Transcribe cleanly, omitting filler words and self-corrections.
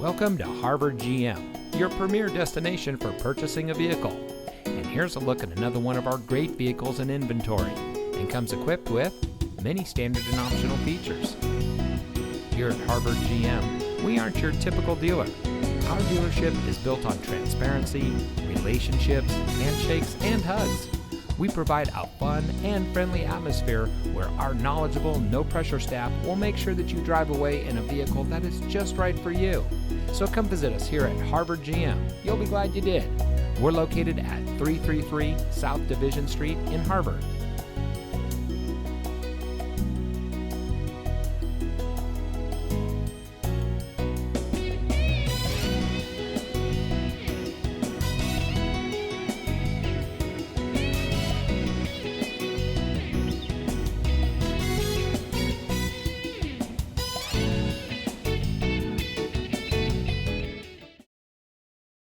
Welcome to Harvard GM, your premier destination for purchasing a vehicle. And here's a look at another one of our great vehicles in inventory, and comes equipped with many standard and optional features. Here at Harvard GM, we aren't your typical dealer. Our dealership is built on transparency, relationships, handshakes, and hugs. We provide a fun and friendly atmosphere where our knowledgeable, no-pressure staff will make sure that you drive away in a vehicle that is just right for you. So come visit us here at Harvard GM. You'll be glad you did. We're located at 333 South Division Street in Harvard.